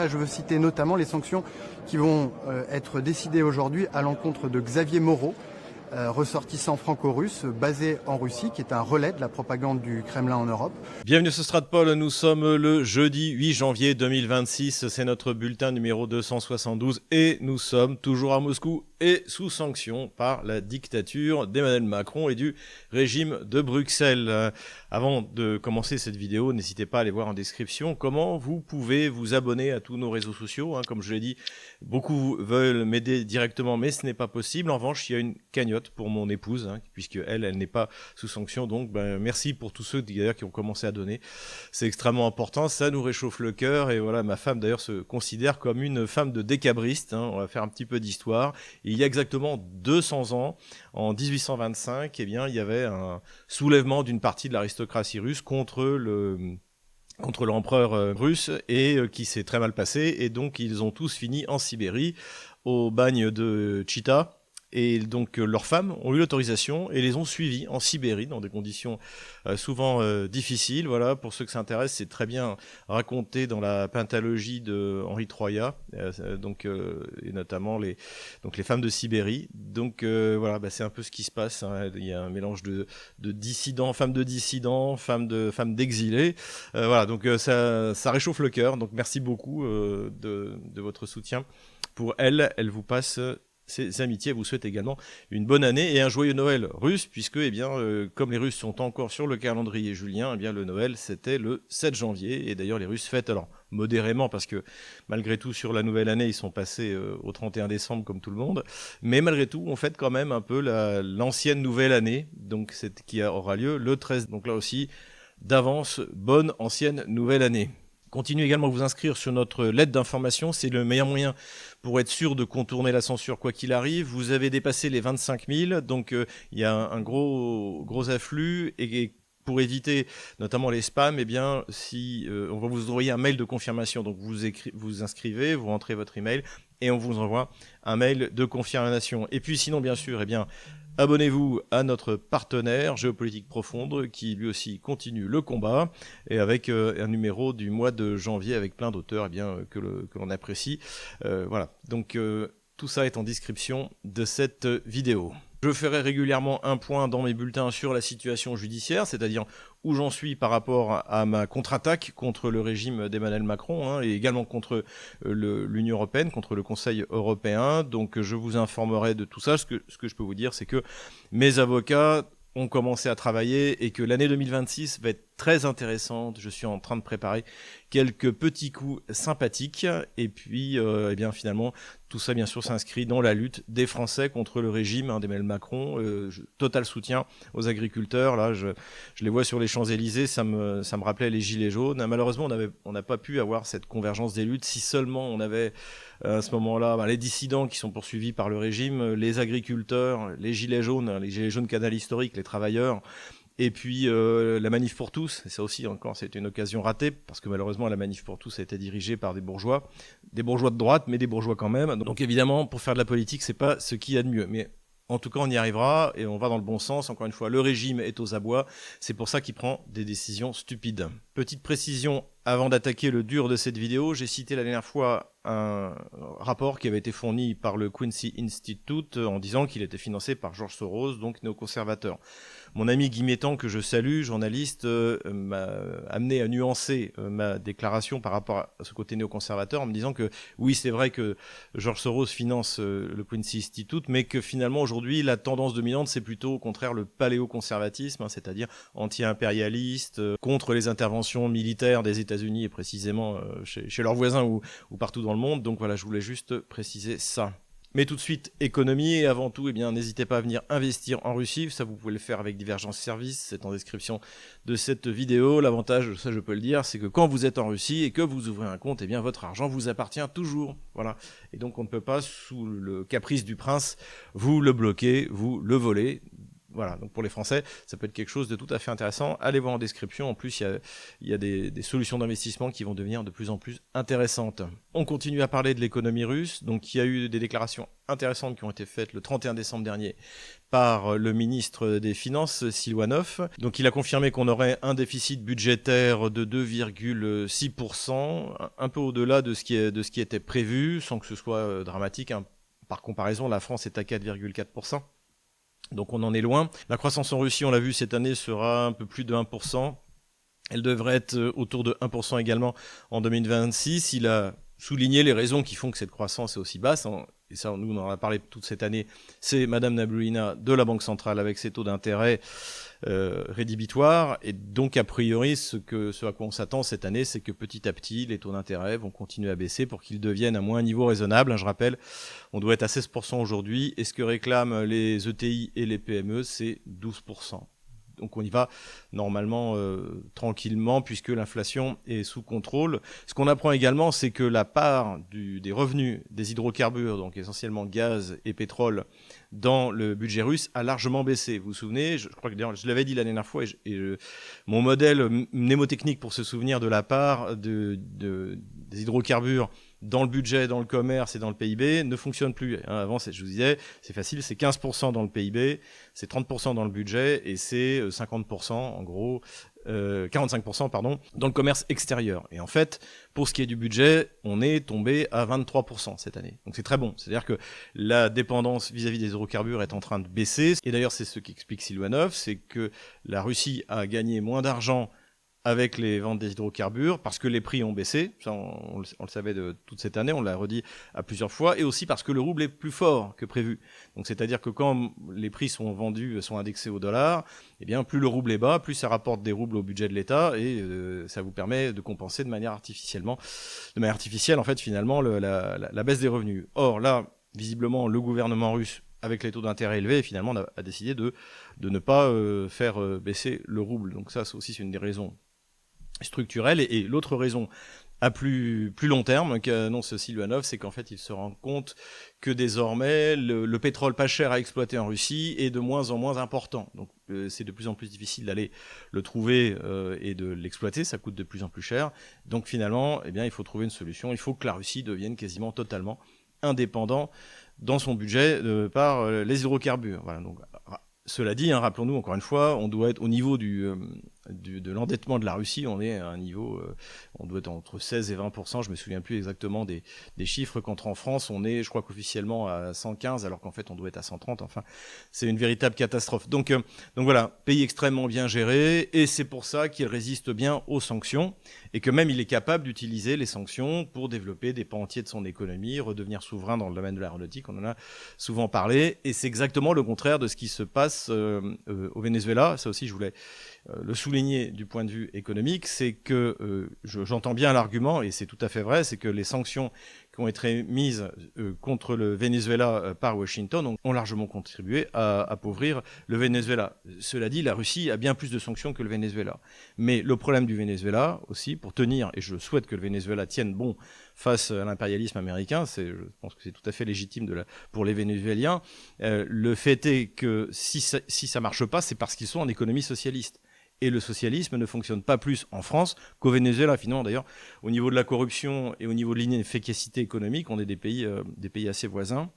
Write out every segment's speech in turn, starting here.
Je veux citer notamment les sanctions qui vont être décidées aujourd'hui à l'encontre de Xavier Moreau, ressortissant franco-russe basé en Russie, qui est un relais de la propagande du Kremlin en Europe. Bienvenue sur Stratpol, nous sommes le jeudi 8 janvier 2026, c'est notre bulletin numéro 272 et nous sommes toujours à Moscou et sous sanction par la dictature d'Emmanuel Macron et du régime de Bruxelles. Avant de commencer cette vidéo, n'hésitez pas à aller voir en description comment vous pouvez vous abonner à tous nos réseaux sociaux. Comme je l'ai dit, beaucoup veulent m'aider directement, mais ce n'est pas possible. En revanche, il y a une cagnotte pour mon épouse, puisque elle n'est pas sous sanction. Donc, merci pour tous ceux d'ailleurs qui ont commencé à donner. C'est extrêmement important, ça nous réchauffe le cœur. Et voilà, ma femme d'ailleurs se considère comme une femme de décabriste. On va faire un petit peu d'histoire. Il y a exactement 200 ans, en 1825, il y avait un soulèvement d'une partie de l'aristocratie russe contre l'empereur russe et qui s'est très mal passé. Et donc, ils ont tous fini en Sibérie, au bagne de Chita. Et donc leurs femmes ont eu l'autorisation et les ont suivis en Sibérie dans des conditions souvent difficiles. Voilà, pour ceux que ça intéresse, c'est très bien raconté dans la pentalogie de Henri Troya, et notamment les femmes de Sibérie. Donc voilà, c'est un peu ce qui se passe. Il y a un mélange de dissidents, femmes d'exilés. Voilà, donc ça réchauffe le cœur. Donc merci beaucoup de votre soutien. Pour elle vous passe ses amitiés, vous souhaite également une bonne année et un joyeux Noël russe, puisque comme les Russes sont encore sur le calendrier julien, le Noël c'était le 7 janvier, et d'ailleurs les Russes fêtent alors modérément, parce que malgré tout sur la nouvelle année ils sont passés au 31 décembre comme tout le monde, mais malgré tout on fête quand même un peu l'ancienne nouvelle année, donc qui aura lieu le 13, donc là aussi d'avance, bonne ancienne nouvelle année. Continuez également à vous inscrire sur notre lettre d'information, c'est le meilleur moyen pour être sûr de contourner la censure quoi qu'il arrive. Vous avez dépassé les 25 000, donc il y a un gros afflux, et pour éviter notamment les spams, si on va vous envoyer un mail de confirmation, donc vous inscrivez, vous rentrez votre email et on vous envoie un mail de confirmation. Et puis sinon bien sûr, abonnez-vous à notre partenaire Géopolitique Profonde qui lui aussi continue le combat, et avec un numéro du mois de janvier avec plein d'auteurs que l'on apprécie. Voilà, donc tout ça est en description de cette vidéo. Je ferai régulièrement un point dans mes bulletins sur la situation judiciaire, c'est-à-dire où j'en suis par rapport à ma contre-attaque contre le régime d'Emmanuel Macron, et également contre l'Union européenne, contre le Conseil européen. Donc je vous informerai de tout ça. Ce que je peux vous dire, c'est que mes avocats ont commencé à travailler et que l'année 2026 va être très intéressante. Je suis en train de préparer quelques petits coups sympathiques, et puis finalement tout ça bien sûr s'inscrit dans la lutte des Français contre le régime d'Emmanuel Macron. Total soutien aux agriculteurs. Là je les vois sur les Champs-Élysées, ça me rappelait les Gilets jaunes. Malheureusement on n'a pas pu avoir cette convergence des luttes. Si seulement on avait à ce moment-là les dissidents qui sont poursuivis par le régime, les agriculteurs, les Gilets jaunes canal historique, les travailleurs, et puis la manif pour tous. Et ça aussi encore c'était une occasion ratée, parce que malheureusement la manif pour tous a été dirigée par des bourgeois de droite, mais des bourgeois quand même. Donc évidemment pour faire de la politique c'est pas ce qu'il y a de mieux, mais en tout cas on y arrivera et on va dans le bon sens. Encore une fois, le régime est aux abois, c'est pour ça qu'il prend des décisions stupides. Petite précision avant d'attaquer le dur de cette vidéo, j'ai cité la dernière fois un rapport qui avait été fourni par le Quincy Institute en disant qu'il était financé par George Soros, donc néoconservateur. Mon ami Guy Métan, que je salue, journaliste, m'a amené à nuancer ma déclaration par rapport à ce côté néoconservateur en me disant que oui, c'est vrai que George Soros finance le Quincy Institute, mais que finalement aujourd'hui la tendance dominante c'est plutôt au contraire le paléoconservatisme, c'est-à-dire anti-impérialiste, contre les interventions militaires des États-Unis et précisément chez leurs voisins ou partout dans le monde. Donc voilà, je voulais juste préciser ça. Mais tout de suite, économie, et avant tout, n'hésitez pas à venir investir en Russie. Ça, vous pouvez le faire avec Divergence Service, c'est en description de cette vidéo. L'avantage, ça je peux le dire, c'est que quand vous êtes en Russie et que vous ouvrez un compte, votre argent vous appartient toujours. Voilà. Et donc on ne peut pas, sous le caprice du prince, vous le bloquer, vous le voler. Voilà, donc pour les Français, ça peut être quelque chose de tout à fait intéressant. Allez voir en description. En plus, il y a des solutions d'investissement qui vont devenir de plus en plus intéressantes. On continue à parler de l'économie russe. Donc, il y a eu des déclarations intéressantes qui ont été faites le 31 décembre dernier par le ministre des Finances, Siluanov. Donc, il a confirmé qu'on aurait un déficit budgétaire de 2,6%, un peu au-delà de ce qui était prévu, sans que ce soit dramatique, hein. Par comparaison, la France est à 4,4%. Donc on en est loin. La croissance en Russie, on l'a vu cette année, sera un peu plus de 1%. Elle devrait être autour de 1% également en 2026. Il a souligné les raisons qui font que cette croissance est aussi basse. Et ça, nous, on en a parlé toute cette année. C'est Madame Nabiullina de la Banque centrale avec ses taux d'intérêt rédhibitoires. Et donc, a priori, ce à quoi on s'attend cette année, c'est que petit à petit, les taux d'intérêt vont continuer à baisser pour qu'ils deviennent à moins un niveau raisonnable. Je rappelle, on doit être à 16% aujourd'hui. Et ce que réclament les ETI et les PME, c'est 12%. Donc on y va normalement tranquillement puisque l'inflation est sous contrôle. Ce qu'on apprend également, c'est que la part des revenus des hydrocarbures, donc essentiellement gaz et pétrole, dans le budget russe a largement baissé. Vous vous souvenez, je crois que d'ailleurs je l'avais dit la dernière fois, mon modèle mnémotechnique pour se souvenir de la part des hydrocarbures dans le budget, dans le commerce et dans le PIB ne fonctionne plus. Avant, je vous disais, c'est facile, c'est 15% dans le PIB, c'est 30% dans le budget et c'est 50% en gros, 45% pardon, dans le commerce extérieur. Et en fait, pour ce qui est du budget, on est tombé à 23% cette année. Donc c'est très bon. C'est-à-dire que la dépendance vis-à-vis des hydrocarbures est en train de baisser. Et d'ailleurs, c'est ce qu'explique Siluanov, c'est que la Russie a gagné moins d'argent avec les ventes des hydrocarbures, parce que les prix ont baissé, ça on le savait de toute cette année, on l'a redit à plusieurs fois, et aussi parce que le rouble est plus fort que prévu. Donc c'est-à-dire que quand les prix sont vendus, sont indexés au dollar, eh bien plus le rouble est bas, plus ça rapporte des roubles au budget de l'État, et ça vous permet de compenser de manière artificielle en fait finalement la baisse des revenus. Or là, visiblement, le gouvernement russe, avec les taux d'intérêt élevés, finalement a décidé de ne pas faire baisser le rouble. Donc ça aussi c'est une des raisons structurelle. Et l'autre raison à plus long terme qu'annonce Siluanov, c'est qu'en fait il se rend compte que désormais le pétrole pas cher à exploiter en Russie est de moins en moins important. Donc c'est de plus en plus difficile d'aller le trouver et de l'exploiter, ça coûte de plus en plus cher. Donc finalement, eh bien, il faut trouver une solution, il faut que la Russie devienne quasiment totalement indépendant dans son budget par les hydrocarbures. Voilà, donc cela dit, rappelons-nous encore une fois, on doit être au niveau de l'endettement de la Russie, on est à un niveau, on doit être entre 16 et 20%, je me souviens plus exactement des chiffres, qu'entre en France, on est, je crois qu'officiellement à 115, alors qu'en fait on doit être à 130, enfin, c'est une véritable catastrophe. Donc voilà, pays extrêmement bien géré, et c'est pour ça qu'il résiste bien aux sanctions, et que même il est capable d'utiliser les sanctions pour développer des pans entiers de son économie, redevenir souverain dans le domaine de l'aéronautique, on en a souvent parlé, et c'est exactement le contraire de ce qui se passe au Venezuela. Ça aussi, je voulais le souligner du point de vue économique, c'est que j'entends bien l'argument, et c'est tout à fait vrai, c'est que les sanctions qui ont été mises contre le Venezuela par Washington ont largement contribué à appauvrir le Venezuela. Cela dit, la Russie a bien plus de sanctions que le Venezuela. Mais le problème du Venezuela aussi, pour tenir, et je souhaite que le Venezuela tienne bon face à l'impérialisme américain, je pense que c'est tout à fait légitime pour les Vénézuéliens, le fait est que si ça marche pas, c'est parce qu'ils sont en économie socialiste. Et le socialisme ne fonctionne pas plus en France qu'au Venezuela. Finalement, d'ailleurs, au niveau de la corruption et au niveau de l'inefficacité économique, on est des pays assez voisins.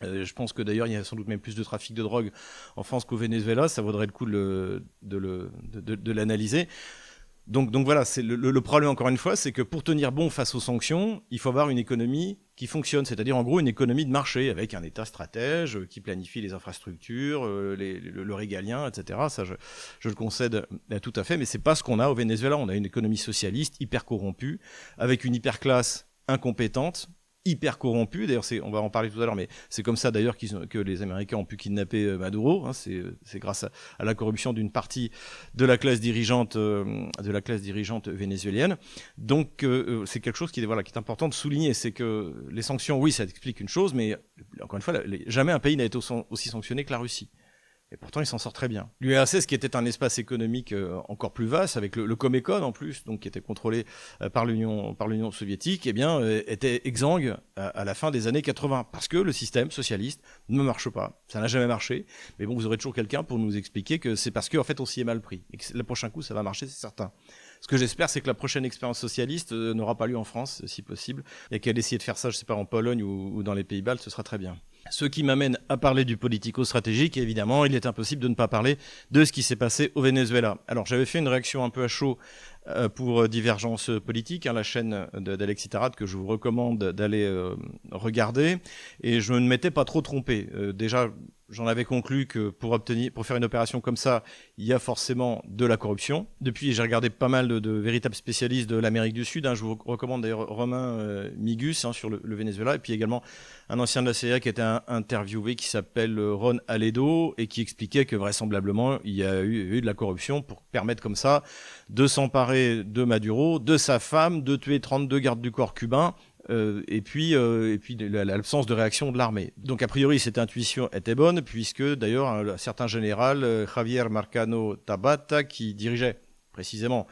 Je pense que d'ailleurs, il y a sans doute même plus de trafic de drogue en France qu'au Venezuela. Ça vaudrait le coup de l'analyser. Donc voilà, c'est le problème encore une fois, c'est que pour tenir bon face aux sanctions, il faut avoir une économie qui fonctionne, c'est-à-dire en gros une économie de marché avec un État stratège qui planifie les infrastructures, le régalien, etc. Ça, je le concède tout à fait, mais c'est pas ce qu'on a au Venezuela. On a une économie socialiste hyper corrompue, avec une hyperclasse incompétente, hyper corrompu. D'ailleurs, on va en parler tout à l'heure, mais c'est comme ça d'ailleurs que les Américains ont pu kidnapper Maduro. C'est grâce à la corruption d'une partie de la classe dirigeante vénézuélienne. Donc, c'est quelque chose qui est important de souligner. C'est que les sanctions, oui, ça explique une chose, mais encore une fois, jamais un pays n'a été aussi sanctionné que la Russie. Et pourtant, il s'en sort très bien. L'URSS, qui était un espace économique encore plus vaste, avec le Comecon en plus, donc qui était contrôlé par l'Union soviétique, eh bien, était exsangue à la fin des années 80, parce que le système socialiste ne marche pas. Ça n'a jamais marché. Mais bon, vous aurez toujours quelqu'un pour nous expliquer que c'est parce qu'en fait, on s'y est mal pris. Et que le prochain coup, ça va marcher, c'est certain. Ce que j'espère, c'est que la prochaine expérience socialiste n'aura pas lieu en France, si possible, et qu'elle essaie de faire ça, je sais pas, en Pologne ou dans les Pays-Bas, ce sera très bien. Ce qui m'amène à parler du politico-stratégique, et évidemment, il est impossible de ne pas parler de ce qui s'est passé au Venezuela. Alors, j'avais fait une réaction un peu à chaud pour Divergence politique, la chaîne d'Alexis Tarat que je vous recommande d'aller regarder, et je ne m'étais pas trop trompé. Déjà, j'en avais conclu que pour faire une opération comme ça, il y a forcément de la corruption. Depuis, j'ai regardé pas mal de véritables spécialistes de l'Amérique du Sud. Je vous recommande d'ailleurs Romain Migus sur le Venezuela, et puis également un ancien de la CIA qui a été interviewé, qui s'appelle Ron Aledo, et qui expliquait que vraisemblablement, il y a eu de la corruption pour permettre comme ça de s'emparer de Maduro, de sa femme, de tuer 32 gardes du corps cubains, et puis l'absence de réaction de l'armée. Donc a priori cette intuition était bonne, puisque d'ailleurs un certain général, Javier Marcano Tabata, qui dirigeait précisément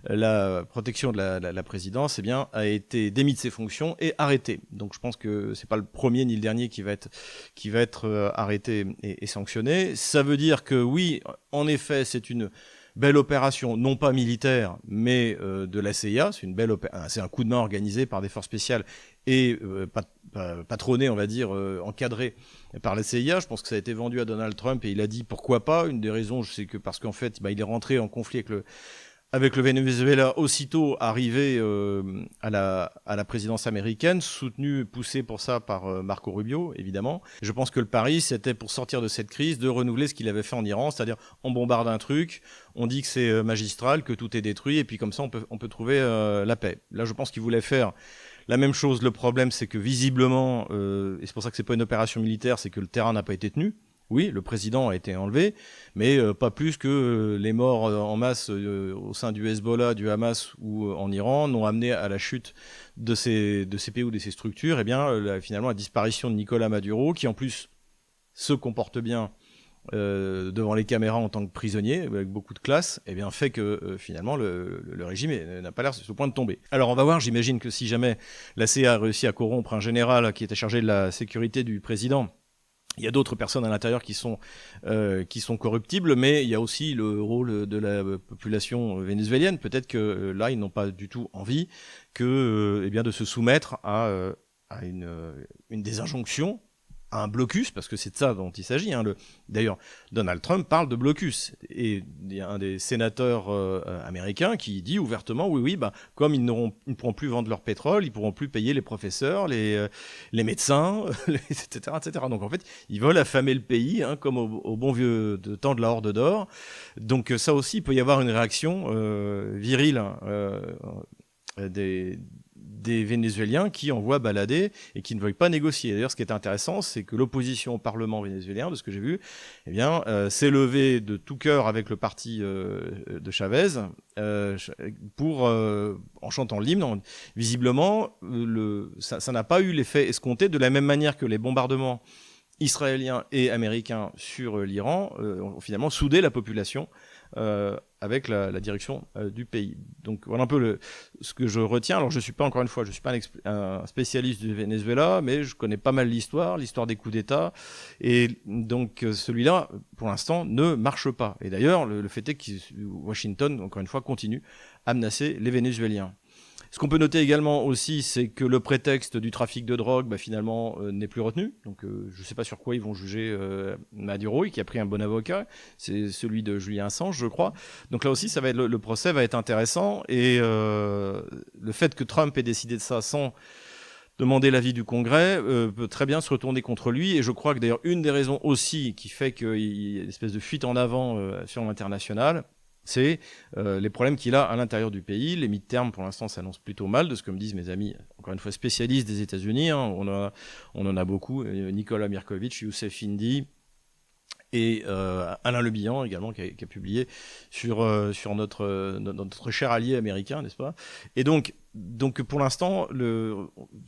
la protection de la présidence, eh bien, a été démis de ses fonctions et arrêté. Donc je pense que c'est pas le premier ni le dernier qui va être arrêté et sanctionné. Ça veut dire que oui, en effet, c'est une belle opération, non pas militaire, mais de la CIA. C'est un coup de main organisé par des forces spéciales et patronné, on va dire, encadré par la CIA. Je pense que ça a été vendu à Donald Trump et il a dit pourquoi pas. Une des raisons, c'est que parce qu'en fait, il est rentré en conflit avec le Venezuela aussitôt arrivé à la présidence américaine, poussé pour ça par Marco Rubio, évidemment. Je pense que le pari, c'était pour sortir de cette crise, de renouveler ce qu'il avait fait en Iran, c'est-à-dire on bombarde un truc, on dit que c'est magistral, que tout est détruit, et puis comme ça on peut trouver la paix. Là, je pense qu'il voulait faire la même chose. Le problème, c'est que visiblement, et c'est pour ça que c'est pas une opération militaire, c'est que le terrain n'a pas été tenu. Oui, le président a été enlevé, mais pas plus que les morts en masse au sein du Hezbollah, du Hamas ou en Iran n'ont amené à la chute de ces pays ou de ces structures. Eh bien, finalement, la disparition de Nicolas Maduro, qui en plus se comporte bien devant les caméras en tant que prisonnier, avec beaucoup de classe, eh bien, fait que finalement le régime n'a pas l'air sur le point de tomber. Alors on va voir, j'imagine que si jamais la CIA a réussi à corrompre un général qui était chargé de la sécurité du président, il y a d'autres personnes à l'intérieur qui sont corruptibles, mais il y a aussi le rôle de la population vénézuélienne. Peut-être que là, ils n'ont pas du tout envie de se soumettre à une des injonctions, à un blocus, parce que c'est de ça dont il s'agit. D'ailleurs, Donald Trump parle de blocus. Et il y a un des sénateurs américains qui dit ouvertement, oui, comme ils ne pourront plus vendre leur pétrole, ils ne pourront plus payer les professeurs, les médecins, etc., etc. Donc en fait, ils veulent affamer le pays, comme au bon vieux temps de la Horde d'Or. Donc ça aussi, il peut y avoir une réaction virile des Vénézuéliens qui envoient balader et qui ne veulent pas négocier. D'ailleurs, ce qui est intéressant, c'est que l'opposition au Parlement vénézuélien, de ce que j'ai vu, s'est levée de tout cœur avec le parti de Chavez en chantant l'hymne. Visiblement, ça n'a pas eu l'effet escompté, de la même manière que les bombardements israéliens et américains sur l'Iran ont finalement soudé la population avec la direction du pays. Donc voilà un peu ce que je retiens. Alors je suis pas un spécialiste du Venezuela, mais je connais pas mal l'histoire des coups d'État, et donc celui-là, pour l'instant, ne marche pas. Et d'ailleurs, le fait est que Washington, encore une fois, continue à menacer les Vénézuéliens. Ce qu'on peut noter également aussi, c'est que le prétexte du trafic de drogue, finalement, n'est plus retenu. Donc, je ne sais pas sur quoi ils vont juger Maduro, qui a pris un bon avocat. C'est celui de Julian Assange, je crois. Donc là aussi, le procès va être intéressant. Et le fait que Trump ait décidé de ça sans demander l'avis du Congrès peut très bien se retourner contre lui. Et je crois que d'ailleurs, une des raisons aussi qui fait qu'il y a une espèce de fuite en avant sur l'international, c'est les problèmes qu'il a à l'intérieur du pays. Les mi-termes, pour l'instant, s'annoncent plutôt mal, de ce que me disent mes amis, encore une fois, spécialistes des États-Unis. On en a beaucoup. Nicolas Mirkovitch, Youssef Indy et Alain Le Bihan également, qui a publié sur notre cher allié américain, n'est-ce pas ? Et donc pour l'instant,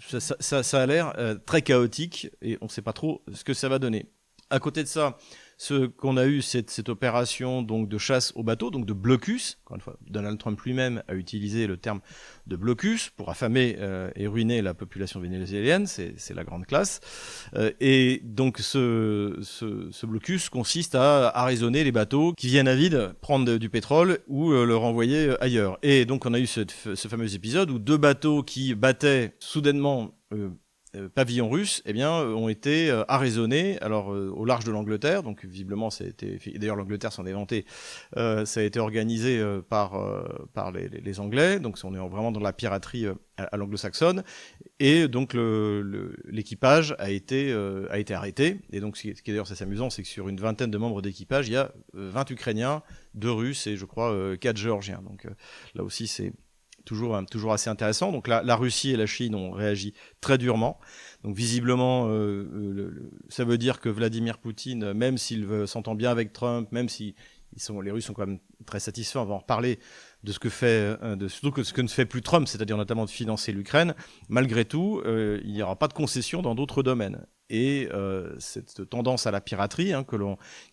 ça a l'air très chaotique et on ne sait pas trop ce que ça va donner. À côté de ça, ce qu'on a eu, c'est cette opération donc de chasse au bateau, donc de blocus. Encore une fois, Donald Trump lui-même a utilisé le terme de blocus pour affamer et ruiner la population vénézuélienne, c'est la grande classe. Et donc ce blocus consiste à arraisonner les bateaux qui viennent à vide prendre du pétrole ou le renvoyer ailleurs. Et donc on a eu ce fameux épisode où 2 bateaux qui battaient soudainement pavillon russe, eh bien, ont été arraisonnés au large de l'Angleterre. Donc visiblement, d'ailleurs l'Angleterre s'en est vantée. Ça a été organisé par les Anglais. Donc on est vraiment dans la piraterie à l'anglo-saxonne. Et donc l'équipage a été arrêté. Et donc ce qui est d'ailleurs assez amusant, c'est que sur une vingtaine de membres d'équipage, il y a 20 Ukrainiens, 2 Russes et je crois 4 Géorgiens. Donc là aussi c'est toujours assez intéressant. Donc la Russie et la Chine ont réagi très durement. Donc visiblement, ça veut dire que Vladimir Poutine, même s'il s'entend bien avec Trump, même si les Russes sont quand même très satisfaits, on va en reparler, de ce que surtout ce que ne fait plus Trump, c'est-à-dire notamment de financer l'Ukraine, malgré tout, il n'y aura pas de concession dans d'autres domaines. Et cette tendance à la piraterie,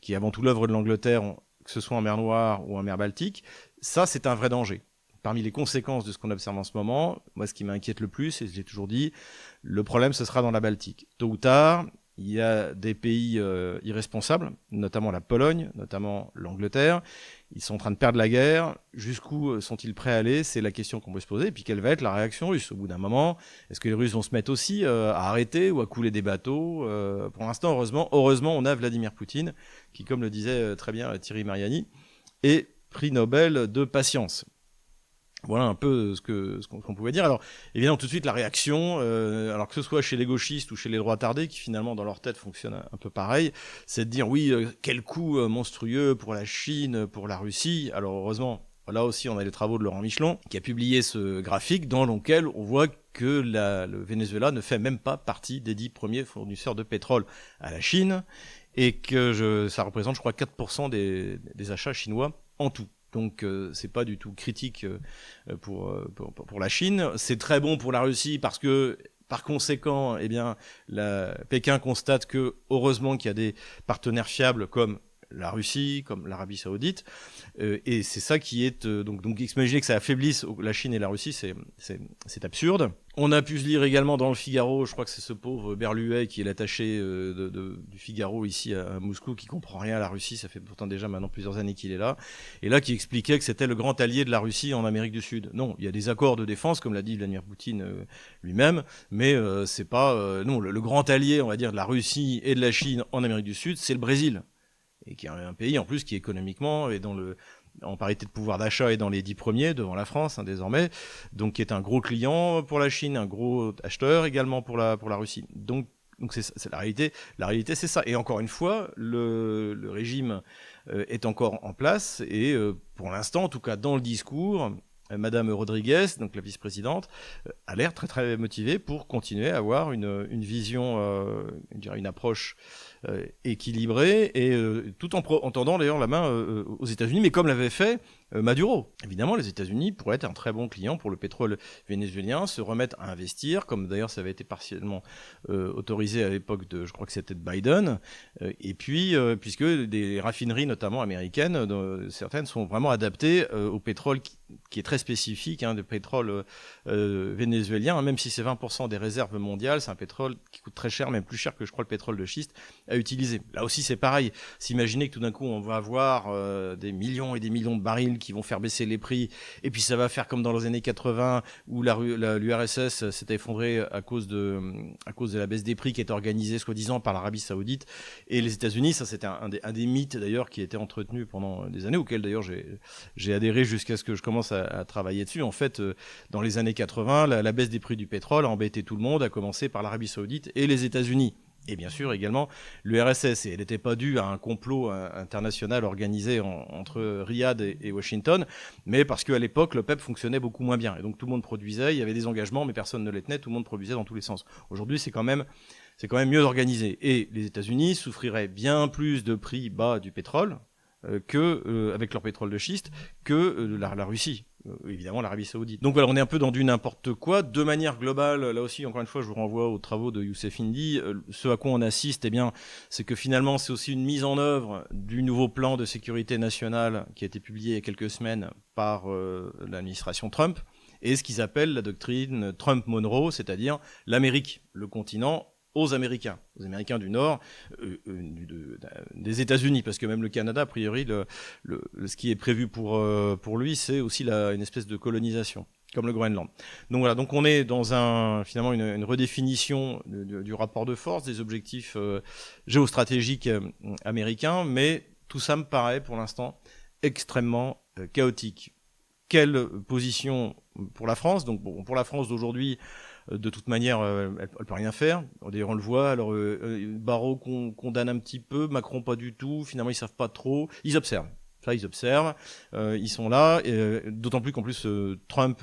qui est avant tout l'œuvre de l'Angleterre, que ce soit en mer Noire ou en mer Baltique, ça c'est un vrai danger. Parmi les conséquences de ce qu'on observe en ce moment, moi, ce qui m'inquiète le plus, et je l'ai toujours dit, le problème, ce sera dans la Baltique. Tôt ou tard, il y a des pays irresponsables, notamment la Pologne, notamment l'Angleterre. Ils sont en train de perdre la guerre. Jusqu'où sont-ils prêts à aller? C'est la question qu'on peut se poser. Et puis, quelle va être la réaction russe? Au bout d'un moment, est-ce que les Russes vont se mettre aussi à arrêter ou à couler des bateaux? Pour l'instant, heureusement, on a Vladimir Poutine, qui, comme le disait très bien Thierry Mariani, est prix Nobel de patience. Voilà un peu ce qu'on pouvait dire. Alors, évidemment, tout de suite, la réaction, alors que ce soit chez les gauchistes ou chez les droits attardés, qui finalement, dans leur tête, fonctionnent un peu pareil, c'est de dire, oui, quel coût monstrueux pour la Chine, pour la Russie. Alors, heureusement, là aussi, on a les travaux de Laurent Michelon, qui a publié ce graphique dans lequel on voit que le Venezuela ne fait même pas partie des 10 premiers fournisseurs de pétrole à la Chine, et que ça représente, je crois, 4% des achats chinois en tout. Donc c'est pas du tout critique pour la Chine. C'est très bon pour la Russie parce que par conséquent, eh bien, Pékin constate que heureusement qu'il y a des partenaires fiables comme la Russie, comme l'Arabie Saoudite, et c'est ça qui est donc imaginer que ça affaiblisse la Chine et la Russie, c'est absurde. On a pu se lire également dans le Figaro, je crois que c'est ce pauvre Berluet qui est l'attaché du Figaro ici à Moscou, qui comprend rien à la Russie, ça fait pourtant déjà maintenant plusieurs années qu'il est là, et là qui expliquait que c'était le grand allié de la Russie en Amérique du Sud. Non, il y a des accords de défense, comme l'a dit Vladimir Poutine lui-même, mais c'est pas non, le grand allié, on va dire, de la Russie et de la Chine en Amérique du Sud, c'est le Brésil, et qui est un pays en plus qui économiquement est en parité de pouvoir d'achat est dans les 10 premiers devant la France désormais, donc qui est un gros client pour la Chine, un gros acheteur également pour la Russie. Donc c'est la réalité. La réalité, c'est ça. Et encore une fois, le régime est encore en place et pour l'instant, en tout cas dans le discours, Madame Rodriguez, donc la vice-présidente, a l'air très très motivée pour continuer à avoir une vision, une approche équilibrée et tout en tendant d'ailleurs la main aux États-Unis, mais comme l'avait fait Maduro. Évidemment, les États-Unis pourraient être un très bon client pour le pétrole vénézuélien, se remettre à investir, comme d'ailleurs ça avait été partiellement autorisé à l'époque je crois que c'était de Biden, et puis puisque des raffineries notamment américaines, certaines sont vraiment adaptées au pétrole qui est très spécifique, de pétrole vénézuélien, même si c'est 20% des réserves mondiales, c'est un pétrole qui coûte très cher, même plus cher que je crois le pétrole de schiste à utiliser. Là aussi c'est pareil, s'imaginer que tout d'un coup on va avoir des millions et des millions de barils qui vont faire baisser les prix, et puis ça va faire comme dans les années 80 où l'URSS s'était effondrée à cause de la baisse des prix qui était organisée soi-disant par l'Arabie Saoudite et les États-Unis. Ça c'était un des mythes d'ailleurs qui était entretenu pendant des années, auquel d'ailleurs j'ai adhéré jusqu'à ce que je commence à travailler dessus. En fait, dans les années 80, la baisse des prix du pétrole a embêté tout le monde, à commencer par l'Arabie Saoudite et les États-Unis. Et bien sûr également l'URSS, et elle n'était pas due à un complot international organisé entre Riyad et Washington, mais parce qu'à l'époque l'OPEP fonctionnait beaucoup moins bien, et donc tout le monde produisait, il y avait des engagements mais personne ne les tenait, tout le monde produisait dans tous les sens. Aujourd'hui c'est quand même mieux organisé, et les États-Unis souffriraient bien plus de prix bas du pétrole avec leur pétrole de schiste que la Russie. Évidemment l'Arabie Saoudite. Donc voilà, on est un peu dans du n'importe quoi. De manière globale, là aussi, encore une fois, je vous renvoie aux travaux de Youssef Indy. Ce à quoi on assiste, eh bien, c'est que finalement, c'est aussi une mise en œuvre du nouveau plan de sécurité nationale qui a été publié il y a quelques semaines par l'administration Trump, et ce qu'ils appellent la doctrine Trump-Monroe, c'est-à-dire l'Amérique, le continent, aux Américains du Nord, des États-Unis, parce que même le Canada, a priori, ce qui est prévu pour lui, c'est aussi une espèce de colonisation, comme le Groenland. Donc voilà, donc on est dans finalement une redéfinition du rapport de force, des objectifs géostratégiques américains, mais tout ça me paraît pour l'instant extrêmement chaotique. Quelle position pour la France? Donc bon, pour la France d'aujourd'hui, de toute manière, elle peut rien faire. D'ailleurs, on le voit. Alors, Barrot condamne un petit peu, Macron pas du tout. Finalement, ils savent pas trop. Ils observent. Ça, ils observent. Ils sont là. D'autant plus qu'en plus, Trump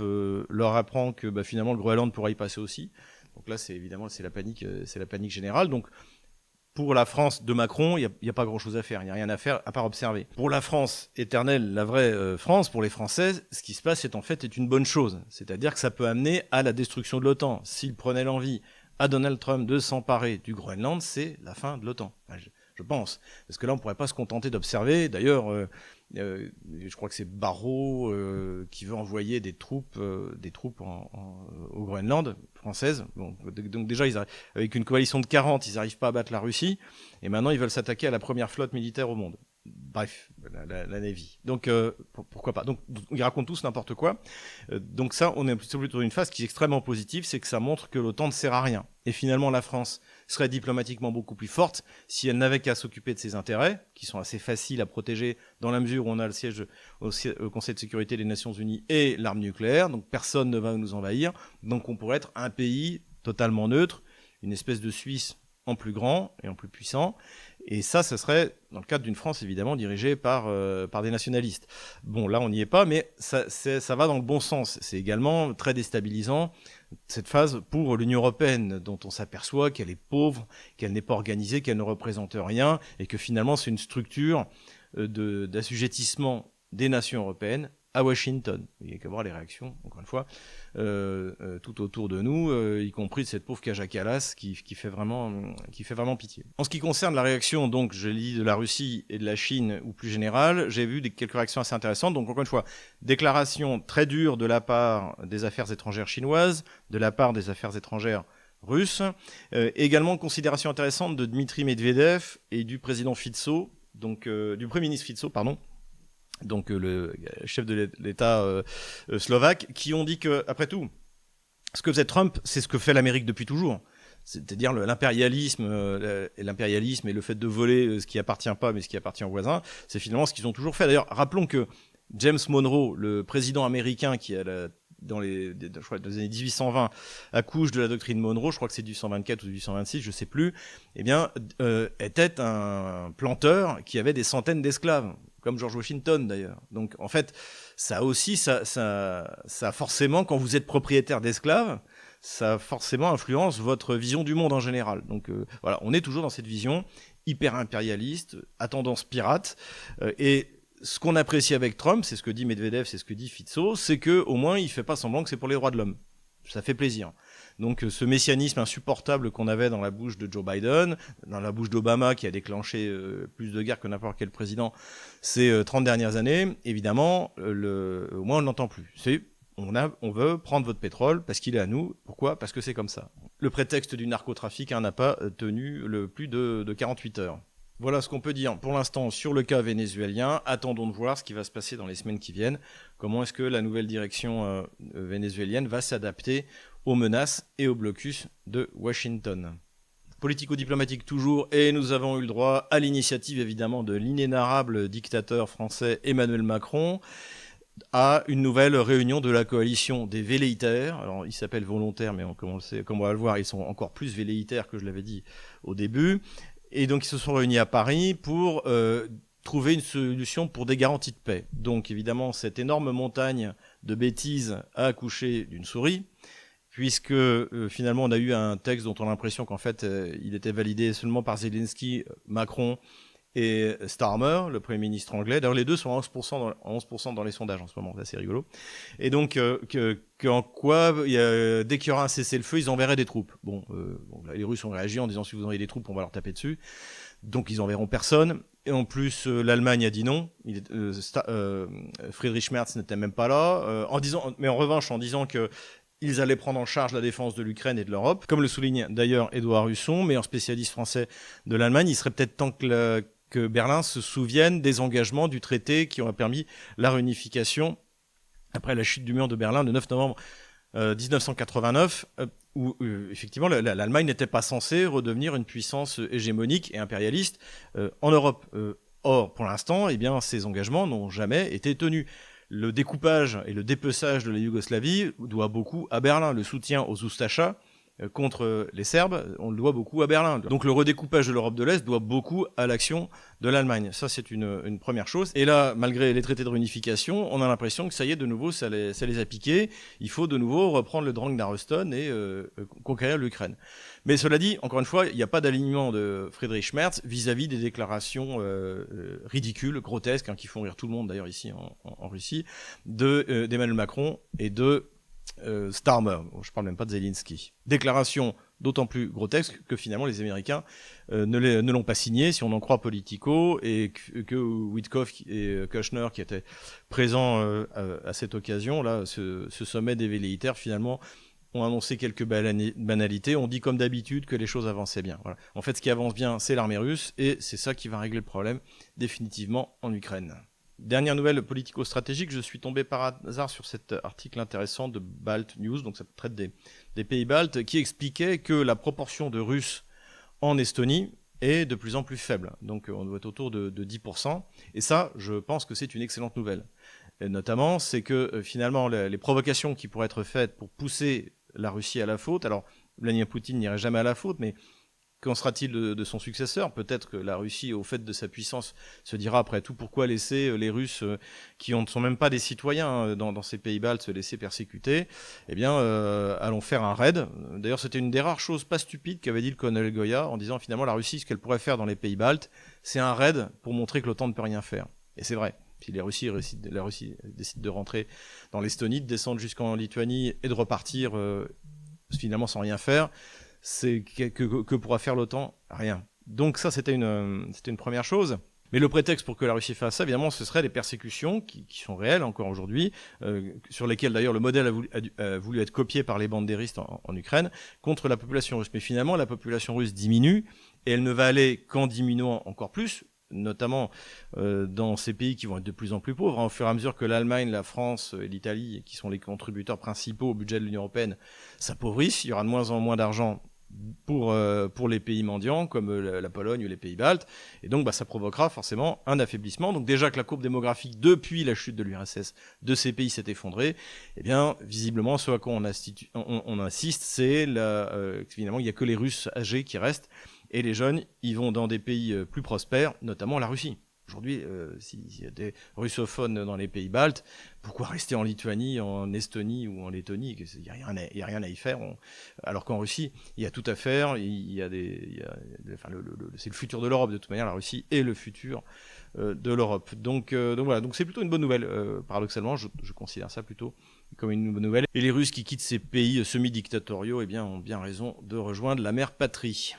leur apprend que finalement, le Groenland pourra y passer aussi. Donc là, c'est la panique générale. Donc, pour la France de Macron, il n'y a pas grand-chose à faire. Il n'y a rien à faire à part observer. Pour la France éternelle, la vraie France, pour les Françaises, ce qui se passe est une bonne chose. C'est-à-dire que ça peut amener à la destruction de l'OTAN. S'il prenait l'envie à Donald Trump de s'emparer du Groenland, c'est la fin de l'OTAN. Je pense. Parce que là, on ne pourrait pas se contenter d'observer. D'ailleurs, je crois que c'est Barrot qui veut envoyer des troupes au Groenland, françaises. Bon, donc déjà, avec une coalition de 40, ils n'arrivent pas à battre la Russie. Et maintenant, ils veulent s'attaquer à la première flotte militaire au monde. Bref, la Navy. Donc, pourquoi pas. Donc, ils racontent tous n'importe quoi. Donc ça, on est plutôt dans une phase qui est extrêmement positive, c'est que ça montre que l'OTAN ne sert à rien. Et finalement, la France serait diplomatiquement beaucoup plus forte si elle n'avait qu'à s'occuper de ses intérêts, qui sont assez faciles à protéger dans la mesure où on a le siège au Conseil de sécurité des Nations Unies et l'arme nucléaire, donc personne ne va nous envahir. Donc on pourrait être un pays totalement neutre, une espèce de Suisse en plus grand et en plus puissant. Et ça serait dans le cadre d'une France évidemment dirigée par des nationalistes. Bon, là on n'y est pas, mais ça va dans le bon sens. C'est également très déstabilisant cette phase pour l'Union européenne, dont on s'aperçoit qu'elle est pauvre, qu'elle n'est pas organisée, qu'elle ne représente rien, et que finalement c'est une structure d'assujettissement des nations européennes à Washington. Il n'y a qu'à voir les réactions, encore une fois, tout autour de nous, y compris de cette pauvre Kaja Kallas qui fait vraiment pitié. En ce qui concerne la réaction, donc, je lis de la Russie et de la Chine, ou plus générale, j'ai vu quelques réactions assez intéressantes. Donc, encore une fois, déclaration très dure de la part des affaires étrangères chinoises, de la part des affaires étrangères russes, également considération intéressante de Dmitri Medvedev et du président Fico, donc du Premier ministre Fico, pardon, donc le chef de l'État slovaque, qui ont dit que, après tout, ce que faisait Trump, c'est ce que fait l'Amérique depuis toujours. C'est-à-dire l'impérialisme et le fait de voler ce qui appartient pas, mais ce qui appartient aux voisins, c'est finalement ce qu'ils ont toujours fait. D'ailleurs, rappelons que James Monroe, le président américain qui dans les années 1820 accouche de la doctrine Monroe, je crois que c'est du 124 ou du 126, je sais plus, eh bien, était un planteur qui avait des centaines d'esclaves, comme George Washington d'ailleurs. Donc en fait, ça forcément, quand vous êtes propriétaire d'esclaves, ça forcément influence votre vision du monde en général. Donc voilà, on est toujours dans cette vision hyper impérialiste, à tendance pirate, et ce qu'on apprécie avec Trump, c'est ce que dit Medvedev, c'est ce que dit Fico, c'est qu'au moins il fait pas semblant que c'est pour les droits de l'homme. Ça fait plaisir. Donc ce messianisme insupportable qu'on avait dans la bouche de Joe Biden, dans la bouche d'Obama, qui a déclenché plus de guerres que n'importe quel président ces 30 dernières années, évidemment, au moins on ne l'entend plus. On veut prendre votre pétrole parce qu'il est à nous. Pourquoi ? Parce que c'est comme ça. Le prétexte du narcotrafic n'a pas tenu plus de 48 heures. Voilà ce qu'on peut dire pour l'instant sur le cas vénézuélien. Attendons de voir ce qui va se passer dans les semaines qui viennent. Comment est-ce que la nouvelle direction vénézuélienne va s'adapter aux menaces et au blocus de Washington. Politico-diplomatique toujours, et nous avons eu le droit à l'initiative évidemment de l'inénarrable dictateur français Emmanuel Macron à une nouvelle réunion de la coalition des velléitaires. Alors ils s'appellent volontaires, mais comme on va le voir, ils sont encore plus velléitaires que je l'avais dit au début. Et donc ils se sont réunis à Paris pour trouver une solution pour des garanties de paix. Donc évidemment, cette énorme montagne de bêtises a accouché d'une souris, puisque finalement on a eu un texte dont on a l'impression qu'en fait il était validé seulement par Zelensky, Macron et Starmer, le Premier ministre anglais. D'ailleurs, les deux sont à 11% dans les sondages en ce moment, c'est assez rigolo. Et donc, qu'en quoi, dès qu'il y aura un cessez-le-feu, ils enverraient des troupes. Bon, là, les Russes ont réagi en disant si vous envoyez des troupes, on va leur taper dessus. Donc, ils enverront personne. Et en plus, l'Allemagne a dit non. Friedrich Merz n'était même pas là. Mais en revanche, en disant que ils allaient prendre en charge la défense de l'Ukraine et de l'Europe. Comme le souligne d'ailleurs Édouard Husson, meilleur spécialiste français de l'Allemagne, il serait peut-être temps que Berlin se souvienne des engagements du traité qui ont permis la réunification après la chute du mur de Berlin le 9 novembre 1989, où effectivement l'Allemagne n'était pas censée redevenir une puissance hégémonique et impérialiste en Europe. Or, pour l'instant, eh bien, ces engagements n'ont jamais été tenus. Le découpage et le dépeçage de la Yougoslavie doit beaucoup à Berlin. Le soutien aux Oustachas contre les Serbes, on le doit beaucoup à Berlin. Donc le redécoupage de l'Europe de l'Est doit beaucoup à l'action de l'Allemagne. Ça, c'est une première chose. Et là, malgré les traités de réunification, on a l'impression que ça y est, de nouveau, ça les a piqués. Il faut de nouveau reprendre le Drang d'Aroston et conquérir l'Ukraine. Mais cela dit, encore une fois, il n'y a pas d'alignement de Friedrich Merz vis-à-vis des déclarations ridicules, grotesques, qui font rire tout le monde d'ailleurs ici en Russie, d'Emmanuel Macron et de Starmer. Je ne parle même pas de Zelensky. Déclaration d'autant plus grotesque que finalement les Américains ne l'ont pas signé, si on en croit Politico, et que Witkoff et Kushner, qui étaient présents à cette occasion, là, ce sommet des velléitaires, finalement, ont annoncé quelques banalités. On dit comme d'habitude que les choses avançaient bien. Voilà. En fait, ce qui avance bien, c'est l'armée russe, et c'est ça qui va régler le problème définitivement en Ukraine. Dernière nouvelle politico-stratégique, je suis tombé par hasard sur cet article intéressant de Balt News, donc ça traite des pays baltes, qui expliquait que la proportion de Russes en Estonie est de plus en plus faible. Donc on doit être autour de 10%. Et ça, je pense que c'est une excellente nouvelle. Et notamment, c'est que finalement, les provocations qui pourraient être faites pour pousser la Russie à la faute, alors Vladimir Poutine n'irait jamais à la faute, mais qu'en sera-t-il de son successeur ? Peut-être que la Russie, au fait de sa puissance, se dira après tout pourquoi laisser les Russes, qui ne sont même pas des citoyens dans ces pays baltes, se laisser persécuter. Eh bien, allons faire un raid. D'ailleurs, c'était une des rares choses pas stupides qu'avait dit le colonel Goya, en disant finalement la Russie, ce qu'elle pourrait faire dans les pays baltes, c'est un raid pour montrer que l'OTAN ne peut rien faire. Et c'est vrai. Si la Russie décide de rentrer dans l'Estonie, de descendre jusqu'en Lituanie et de repartir finalement sans rien faire, c'est que pourra faire l'OTAN ? Rien. Donc ça, c'était une première chose. Mais le prétexte pour que la Russie fasse ça, évidemment, ce serait les persécutions qui sont réelles encore aujourd'hui, sur lesquelles d'ailleurs le modèle a voulu être copié par les bandéristes en Ukraine, contre la population russe. Mais finalement, la population russe diminue, et elle ne va aller qu'en diminuant encore plus, notamment dans ces pays qui vont être de plus en plus pauvres, au fur et à mesure que l'Allemagne, la France et l'Italie, qui sont les contributeurs principaux au budget de l'Union européenne, s'appauvrissent. Il y aura de moins en moins d'argent pour les pays mendiants comme la Pologne ou les pays baltes, et donc ça provoquera forcément un affaiblissement. Donc déjà que la courbe démographique depuis la chute de l'URSS de ces pays s'est effondrée, eh bien visiblement ce à quoi on insiste, c'est finalement il n'y a que les Russes âgés qui restent, et les jeunes ils vont dans des pays plus prospères, notamment la Russie. Aujourd'hui, s'il y a des russophones dans les pays baltes, pourquoi rester en Lituanie, en Estonie ou en Lettonie ? Il n'y a rien à y faire. Alors qu'en Russie, il y a tout à faire. C'est le futur de l'Europe, de toute manière, la Russie est le futur de l'Europe. Donc voilà, donc c'est plutôt une bonne nouvelle. Paradoxalement, je considère ça plutôt comme une bonne nouvelle. Et les Russes qui quittent ces pays semi-dictatoriaux, eh bien, ont bien raison de rejoindre la mère patrie.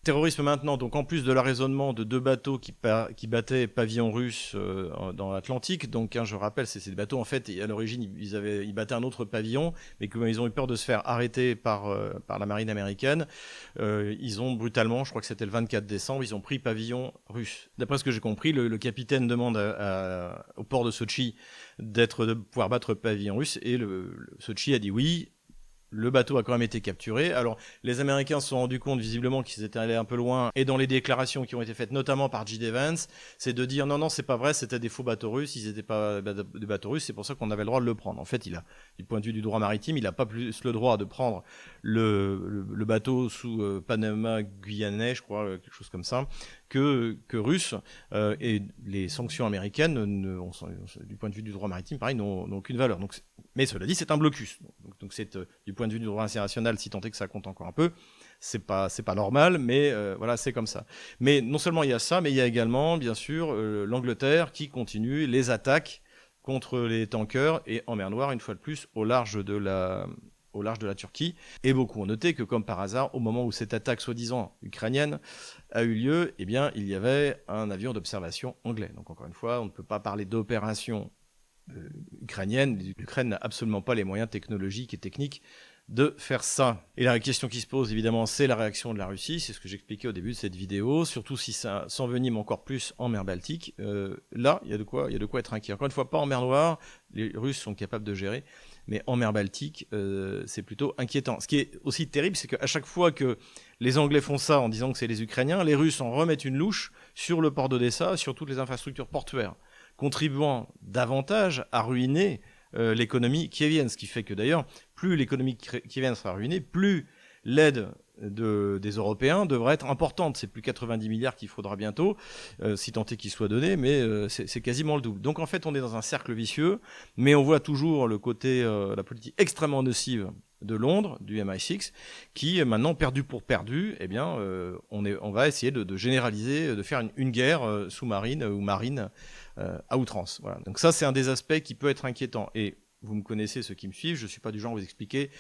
Terrorisme maintenant, donc en plus de l'arraisonnement de 2 bateaux qui battaient pavillon russe dans l'Atlantique, donc je rappelle, c'est des bateaux en fait, à l'origine ils battaient un autre pavillon, mais comme ils ont eu peur de se faire arrêter par la marine américaine, ils ont brutalement, je crois que c'était le 24 décembre, ils ont pris pavillon russe. D'après ce que j'ai compris, le capitaine demande au port de Sochi de pouvoir battre pavillon russe, et Sochi a dit oui. Le bateau a quand même été capturé. Alors, les Américains se sont rendus compte visiblement qu'ils étaient allés un peu loin. Et dans les déclarations qui ont été faites, notamment par J.D. Vance, c'est de dire non, c'est pas vrai, c'était des faux bateaux russes, ils n'étaient pas des bateaux russes, c'est pour ça qu'on avait le droit de le prendre. En fait, du point de vue du droit maritime, il n'a pas plus le droit de prendre le bateau sous Panama guyanais, je crois, quelque chose comme ça, que russe. Et les sanctions américaines, du point de vue du droit maritime, pareil, n'ont aucune valeur. Mais cela dit, c'est un blocus. Donc c'est du point de vue du droit international, si tant est que ça compte encore un peu, c'est pas normal, mais voilà, c'est comme ça. Mais non seulement il y a ça, mais il y a également, bien sûr, l'Angleterre qui continue les attaques contre les tankers et en mer Noire, une fois de plus, au large de la Turquie. Et beaucoup ont noté que, comme par hasard, au moment où cette attaque soi-disant ukrainienne a eu lieu, eh bien, il y avait un avion d'observation anglais. Donc encore une fois, on ne peut pas parler d'opération ukrainienne. L'Ukraine n'a absolument pas les moyens technologiques et techniques de faire ça. Et la question qui se pose, évidemment, c'est la réaction de la Russie. C'est ce que j'expliquais au début de cette vidéo. Surtout si ça s'envenime encore plus en mer Baltique. Là, il y a de quoi être inquiet. Encore une fois, pas en mer Noire. Les Russes sont capables de gérer. Mais en mer Baltique, c'est plutôt inquiétant. Ce qui est aussi terrible, c'est qu'à chaque fois que les Anglais font ça en disant que c'est les Ukrainiens, les Russes en remettent une louche sur le port d'Odessa, sur toutes les infrastructures portuaires, contribuant davantage à ruiner l'économie kievienne. Ce qui fait que d'ailleurs, plus l'économie kievienne sera ruinée, plus l'aide des Européens devrait être importante. C'est plus 90 milliards qu'il faudra bientôt, si tant est qu'il soit donné, mais c'est quasiment le double. Donc en fait, on est dans un cercle vicieux, mais on voit toujours le côté, la politique extrêmement nocive de Londres, du MI6, qui maintenant, perdu pour perdu, eh bien, on va essayer de généraliser, de faire une guerre sous-marine ou marine à outrance. Voilà. Donc ça, c'est un des aspects qui peut être inquiétant. Et vous me connaissez, ceux qui me suivent, je ne suis pas du genre à vous expliquer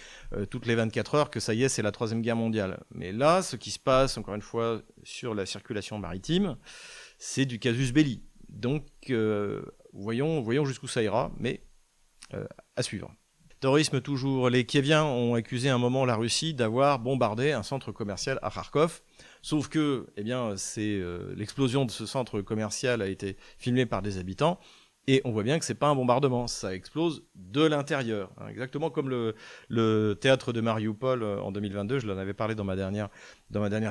toutes les 24 heures que ça y est, c'est la Troisième Guerre mondiale. Mais là, ce qui se passe, encore une fois, sur la circulation maritime, c'est du casus belli. Donc, voyons jusqu'où ça ira, mais à suivre. Terrorisme toujours. Les Kieviens ont accusé à un moment la Russie d'avoir bombardé un centre commercial à Kharkov. Sauf que, eh bien, l'explosion de ce centre commercial a été filmée par des habitants. Et on voit bien que c'est pas un bombardement, ça explose de l'intérieur. Hein, exactement comme le théâtre de Mariupol en 2022, je l'en avais parlé dans ma dernière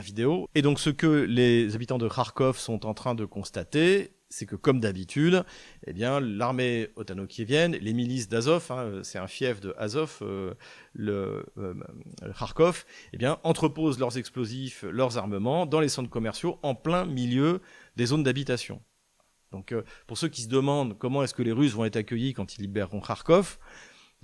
vidéo. Et donc ce que les habitants de Kharkov sont en train de constater, c'est que comme d'habitude, eh bien, l'armée otano-kievienne, les milices d'Azov, hein, c'est un fief de Azov, Kharkov, eh bien, entreposent leurs explosifs, leurs armements dans les centres commerciaux en plein milieu des zones d'habitation. Donc, pour ceux qui se demandent comment est-ce que les Russes vont être accueillis quand ils libéreront Kharkov,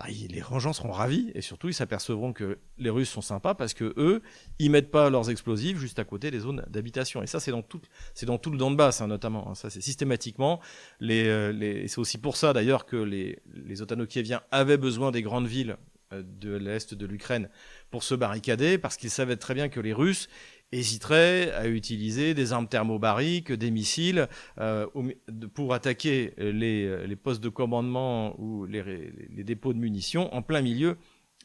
les gens seront ravis et surtout ils s'apercevront que les Russes sont sympas parce que eux, ils mettent pas leurs explosifs juste à côté des zones d'habitation. Et ça, c'est dans tout le Donbass, hein, notamment. Hein. Ça, c'est systématiquement. C'est aussi pour ça d'ailleurs que les otano-kieviens avaient besoin des grandes villes de l'est de l'Ukraine pour se barricader parce qu'ils savaient très bien que les Russes hésiteraient à utiliser des armes thermobariques, des missiles pour attaquer les postes de commandement ou les dépôts de munitions en plein milieu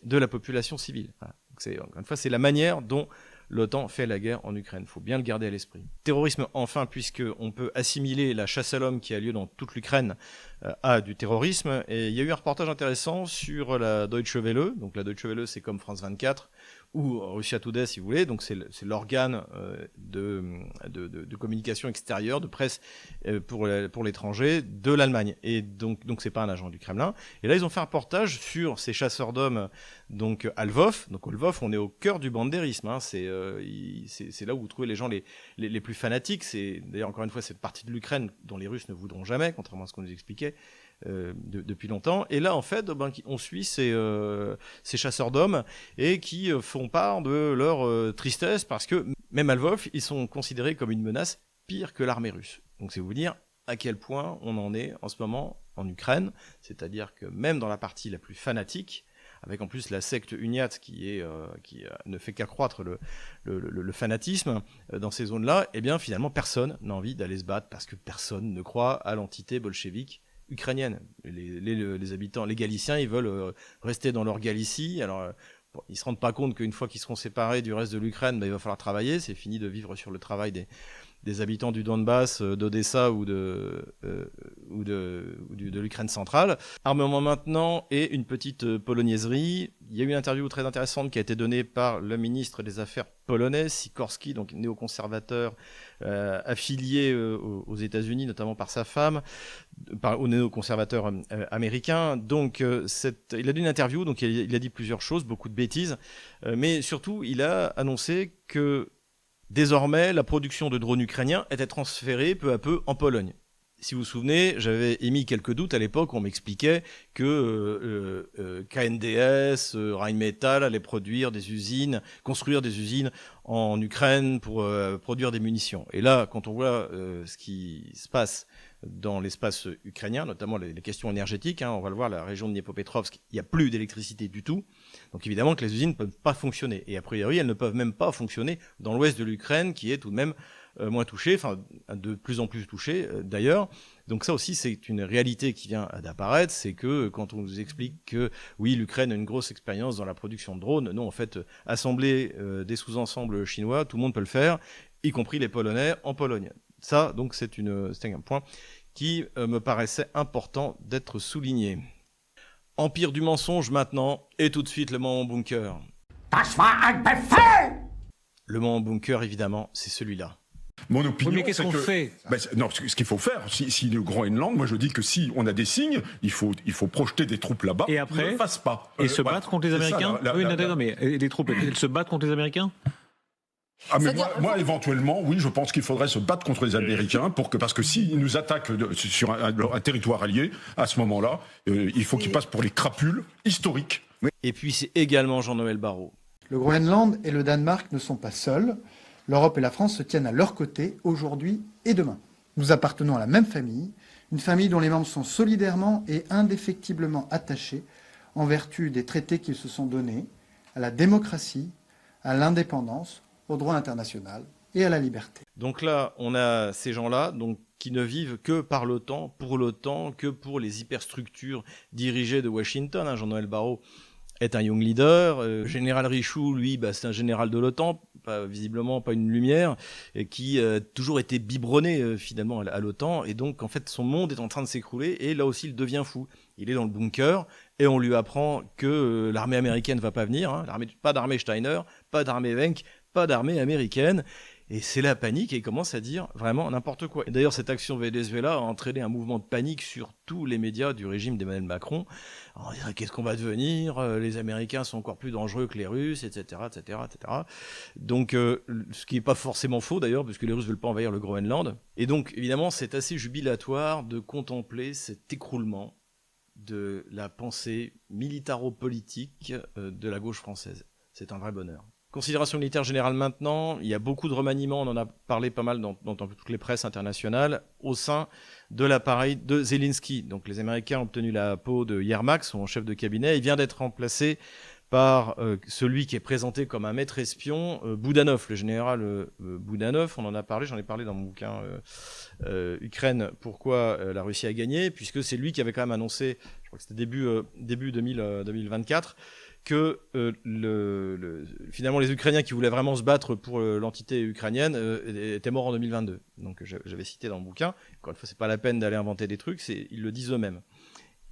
de la population civile. Voilà. Donc encore une fois, c'est la manière dont l'OTAN fait la guerre en Ukraine. Il faut bien le garder à l'esprit. Terrorisme, enfin, puisqu'on peut assimiler la chasse à l'homme qui a lieu dans toute l'Ukraine à du terrorisme. Et il y a eu un reportage intéressant sur la Deutsche Welle. Donc la Deutsche Welle, c'est comme France 24 ou Russia Today, si vous voulez. Donc c'est l'organe de communication extérieure, de presse pour l'étranger de l'Allemagne. Et donc c'est pas un agent du Kremlin. Et là, ils ont fait un reportage sur ces chasseurs d'hommes, donc à Lvov. Donc à Lvov, on est au cœur du bandérisme. Hein. C'est là où vous trouvez les gens les plus fanatiques. C'est d'ailleurs encore une fois cette partie de l'Ukraine dont les Russes ne voudront jamais, contrairement à ce qu'on nous expliquait depuis longtemps. Et là, en fait, on suit ces chasseurs d'hommes et qui font part de leur tristesse parce que même à Lvov, ils sont considérés comme une menace pire que l'armée russe. Donc c'est vous dire à quel point on en est en ce moment en Ukraine, c'est-à-dire que même dans la partie la plus fanatique, avec en plus la secte uniate qui ne fait qu'accroître le fanatisme dans ces zones-là, eh bien finalement personne n'a envie d'aller se battre parce que personne ne croit à l'entité bolchevique ukrainienne. Les habitants, les Galiciens, ils veulent rester dans leur Galicie. Alors ils se rendent pas compte qu'une fois qu'ils seront séparés du reste de l'Ukraine, il va falloir travailler. C'est fini de vivre sur le travail des habitants du Donbass, d'Odessa ou de l'Ukraine centrale. Armement maintenant et une petite polonaiserie. Il y a eu une interview très intéressante qui a été donnée par le ministre des Affaires polonais, Sikorski, donc néoconservateur affilié aux États-Unis, notamment par sa femme, aux néoconservateurs américains. Donc il a donné une interview, donc il a dit plusieurs choses, beaucoup de bêtises, mais surtout il a annoncé que désormais, la production de drones ukrainiens était transférée peu à peu en Pologne. si vous vous souvenez, j'avais émis quelques doutes à l'époque. On m'expliquait que KNDS, Rheinmetall allait construire des usines en Ukraine pour produire des munitions. Et là, quand on voit ce qui se passe dans l'espace ukrainien, notamment les questions énergétiques, on va le voir, la région de Dniepropetrovsk, il n'y a plus d'électricité du tout. Donc évidemment que les usines ne peuvent pas fonctionner. Et a priori, elles ne peuvent même pas fonctionner dans l'ouest de l'Ukraine, qui est tout de même moins touché, enfin de plus en plus touché d'ailleurs. Donc ça aussi, c'est une réalité qui vient d'apparaître, c'est que quand on nous explique que oui, l'Ukraine a une grosse expérience dans la production de drones, non, en fait, assembler des sous-ensembles chinois, tout le monde peut le faire, y compris les Polonais en Pologne. Ça, donc, c'est un point qui me paraissait important d'être souligné. Empire du mensonge maintenant, et tout de suite le moment bunker. Das war ein Befehl! Le moment bunker, évidemment, c'est celui-là. Mon opinion, oui, mais qu'est-ce qu'on fait ? Non, ce qu'il faut faire, si le Groenland, moi je dis que si on a des signes, il faut projeter des troupes là-bas. Et après, ne le fasse pas. Et se battre contre les Américains. Oui, non, mais les troupes, elles se battent contre les Américains ? Ah mais moi, éventuellement, oui, je pense qu'il faudrait se battre contre les Américains parce que s'ils nous attaquent sur un territoire allié, à ce moment-là, il faut qu'ils passent pour les crapules historiques. Et puis c'est également Jean-Noël Barrot. Le Groenland et le Danemark ne sont pas seuls. L'Europe et la France se tiennent à leur côté aujourd'hui et demain. Nous appartenons à la même famille, une famille dont les membres sont solidairement et indéfectiblement attachés en vertu des traités qu'ils se sont donnés à la démocratie, à l'indépendance, au droit international et à la liberté. Donc là, on a ces gens-là qui ne vivent que par l'OTAN, que pour les hyperstructures dirigées de Washington. Jean-Noël Barrot est un young leader. Général Richoux, lui, c'est un général de l'OTAN, visiblement pas une lumière, qui a toujours été biberonné finalement à l'OTAN. Et donc, en fait, son monde est en train de s'écrouler. Et là aussi, il devient fou. Il est dans le bunker et on lui apprend que l'armée américaine ne va pas venir. Pas d'armée Steiner, pas d'armée Wenck, pas d'armée américaine. Et c'est la panique et il commence à dire vraiment n'importe quoi. Et d'ailleurs, cette action Venezuela a entraîné un mouvement de panique sur tous les médias du régime d'Emmanuel Macron. On dirait qu'est-ce qu'on va devenir ? Les Américains sont encore plus dangereux que les Russes, etc., etc., etc. Donc, ce qui n'est pas forcément faux d'ailleurs, puisque les Russes ne veulent pas envahir le Groenland. Et donc, évidemment, c'est assez jubilatoire de contempler cet écroulement de la pensée militaro-politique de la gauche française. C'est un vrai bonheur. Considération militaire générale maintenant, il y a beaucoup de remaniements, on en a parlé pas mal dans toutes les presses internationales, au sein de l'appareil de Zelensky. Donc les Américains ont obtenu la peau de Yermak, son chef de cabinet. Il vient d'être remplacé par celui qui est présenté comme un maître espion, Boudanov, le général Boudanov. On en a parlé, j'en ai parlé dans mon bouquin Ukraine, pourquoi la Russie a gagné, puisque c'est lui qui avait quand même annoncé, je crois que c'était début 2024, que finalement les Ukrainiens qui voulaient vraiment se battre pour l'entité ukrainienne étaient morts en 2022. Donc j'avais cité dans le bouquin. Encore une fois, c'est pas la peine d'aller inventer des trucs, ils le disent eux-mêmes.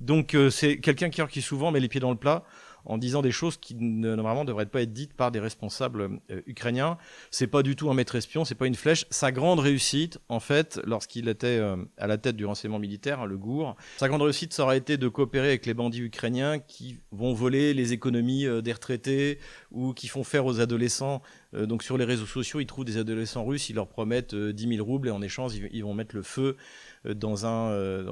Donc c'est quelqu'un qui souvent met les pieds dans le plat en disant des choses qui normalement ne devraient pas être dites par des responsables ukrainiens. C'est pas du tout un maître espion, c'est pas une flèche. Sa grande réussite, en fait, lorsqu'il était à la tête du renseignement militaire, le GUR, sa grande réussite, ça aurait été de coopérer avec les bandits ukrainiens qui vont voler les économies des retraités ou qui font faire aux adolescents. Donc sur les réseaux sociaux, ils trouvent des adolescents russes, ils leur promettent 10 000 roubles et en échange, ils vont mettre le feu dans un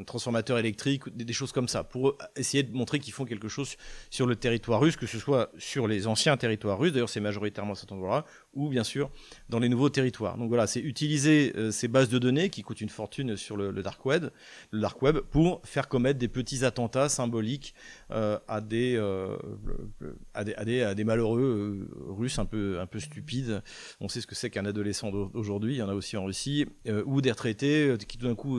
transformateur électrique, des choses comme ça, pour essayer de montrer qu'ils font quelque chose sur le territoire russe, que ce soit sur les anciens territoires russes, d'ailleurs c'est majoritairement cet endroit-là, ou bien sûr dans les nouveaux territoires. Donc voilà, c'est utiliser ces bases de données qui coûtent une fortune sur le dark web, pour faire commettre des petits attentats symboliques à des malheureux russes un peu stupides. On sait ce que c'est qu'un adolescent d'aujourd'hui, il y en a aussi en Russie, ou des retraités qui tout d'un coup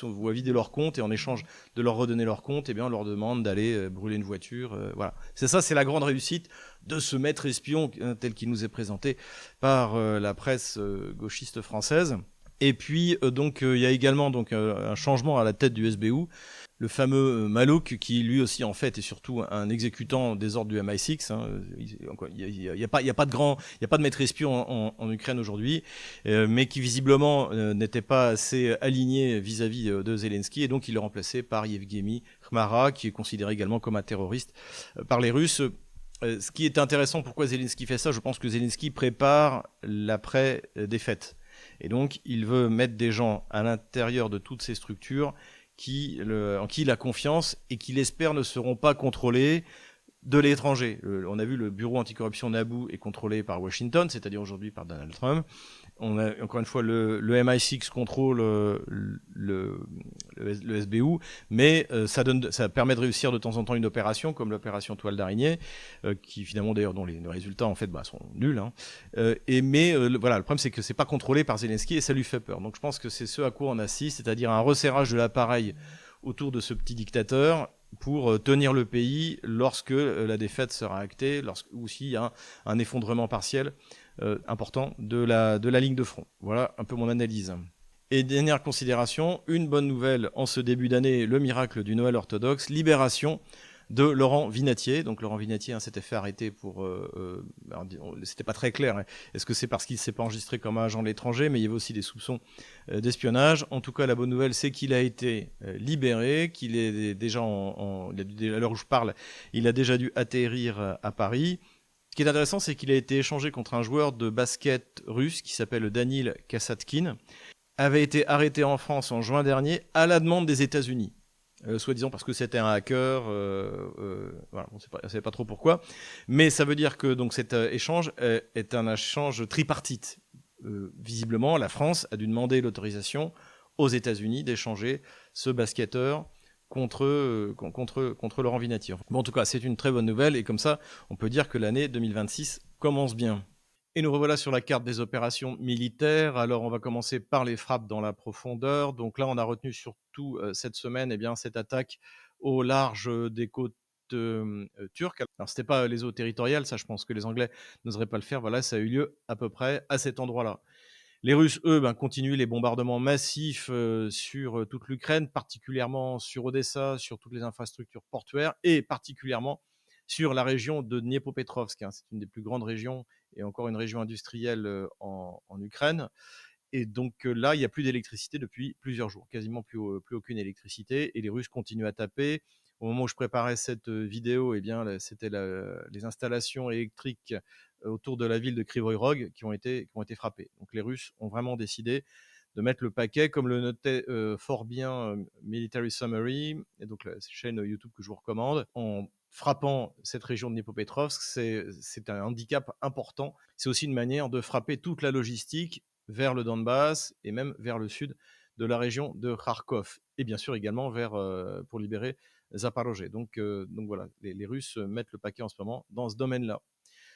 voient vider leur compte et en échange de leur redonner leur compte, on leur demande d'aller brûler une voiture. Voilà. C'est la grande réussite de ce maître espion tel qu'il nous est présenté par la presse gauchiste française. Et puis il y a également un changement à la tête du SBU, le fameux Malouk qui lui aussi en fait est surtout un exécutant des ordres du MI6. Il y a pas de maître espion en Ukraine aujourd'hui, mais qui visiblement n'était pas assez aligné vis-à-vis de Zelensky et donc il est remplacé par Yevgeny Khmara qui est considéré également comme un terroriste par les Russes. Ce qui est intéressant, pourquoi Zelensky fait ça, je pense que Zelensky prépare l'après-défaite. Et donc, il veut mettre des gens à l'intérieur de toutes ces structures en qui il a confiance et qu'il espère ne seront pas contrôlés de l'étranger. On a vu le bureau anticorruption NABU est contrôlé par Washington, c'est-à-dire aujourd'hui par Donald Trump. On a encore une fois le MI6 contrôle le SBU, mais ça permet de réussir de temps en temps une opération comme l'opération Toile d'araignée, qui finalement d'ailleurs dont les résultats en fait sont nuls. Hein. Voilà, le problème c'est que c'est pas contrôlé par Zelensky et ça lui fait peur. Donc je pense que c'est ce à quoi on assiste, c'est-à-dire un resserrage de l'appareil autour de ce petit dictateur pour tenir le pays lorsque la défaite sera actée, ou s'il y a un effondrement partiel important de la ligne de front. Voilà un peu mon analyse. Et dernière considération, une bonne nouvelle en ce début d'année, le miracle du Noël orthodoxe, libération de Laurent Vinatier. Donc Laurent Vinatier s'était fait arrêter pour... c'était pas très clair. Hein. Est-ce que c'est parce qu'il ne s'est pas enregistré comme agent de l'étranger, mais il y avait aussi des soupçons d'espionnage. En tout cas, la bonne nouvelle, c'est qu'il a été libéré, qu'il est déjà à l'heure où je parle, il a déjà dû atterrir à Paris. Ce qui est intéressant, c'est qu'il a été échangé contre un joueur de basket russe qui s'appelle Danil Kasatkine, avait été arrêté en France en juin dernier à la demande des États-Unis. Soi-disant parce que c'était un hacker, voilà, on ne sait pas trop pourquoi, mais ça veut dire que donc, cet échange est un échange tripartite. Visiblement, la France a dû demander l'autorisation aux États-Unis d'échanger ce basketteur contre Laurent Vinatier. Bon, en tout cas, c'est une très bonne nouvelle, et comme ça, on peut dire que l'année 2026 commence bien. Et nous revoilà sur la carte des opérations militaires. Alors, on va commencer par les frappes dans la profondeur. Donc là, on a retenu surtout cette semaine cette attaque au large des côtes turques. Alors, ce n'était pas les eaux territoriales, ça, je pense que les Anglais n'oseraient pas le faire. Voilà, ça a eu lieu à peu près à cet endroit-là. Les Russes, eux, continuent les bombardements massifs sur toute l'Ukraine, particulièrement sur Odessa, sur toutes les infrastructures portuaires et particulièrement sur la région de Dniepopetrovsk. C'est une des plus grandes régions et encore une région industrielle en Ukraine. Et donc là, il n'y a plus d'électricité depuis plusieurs jours, quasiment plus aucune électricité. Et les Russes continuent à taper. Au moment où je préparais cette vidéo, c'était les installations électriques autour de la ville de Kryvyi Rog qui ont été frappées. Donc les Russes ont vraiment décidé de mettre le paquet, comme le notait fort bien Military Summary, et donc la chaîne YouTube que je vous recommande, en frappant cette région de Dnipropetrovsk, c'est un handicap important. C'est aussi une manière de frapper toute la logistique vers le Donbass et même vers le sud de la région de Kharkov, et bien sûr également pour libérer Zaporozhye. Donc voilà, les Russes mettent le paquet en ce moment dans ce domaine-là.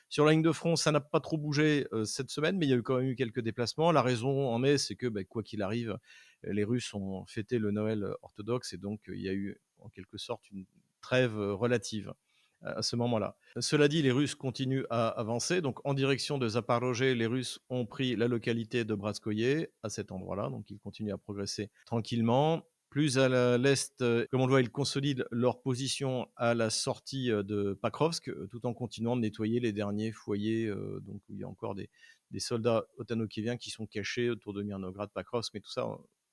Sur la ligne de front, ça n'a pas trop bougé cette semaine, mais il y a quand même eu quelques déplacements. La raison en est, c'est que quoi qu'il arrive, les Russes ont fêté le Noël orthodoxe, et donc il y a eu en quelque sorte une trêve relative à ce moment-là. Cela dit, les Russes continuent à avancer. Donc en direction de Zaporozhye, les Russes ont pris la localité de Bratskoye à cet endroit-là. Donc ils continuent à progresser tranquillement. Plus à l'est, comme on le voit, ils consolident leur position à la sortie de Pakrovsk, tout en continuant de nettoyer les derniers foyers, donc où il y a encore des soldats otano-kieviens qui sont cachés autour de Mirnograd, Pakrovsk, mais tout ça,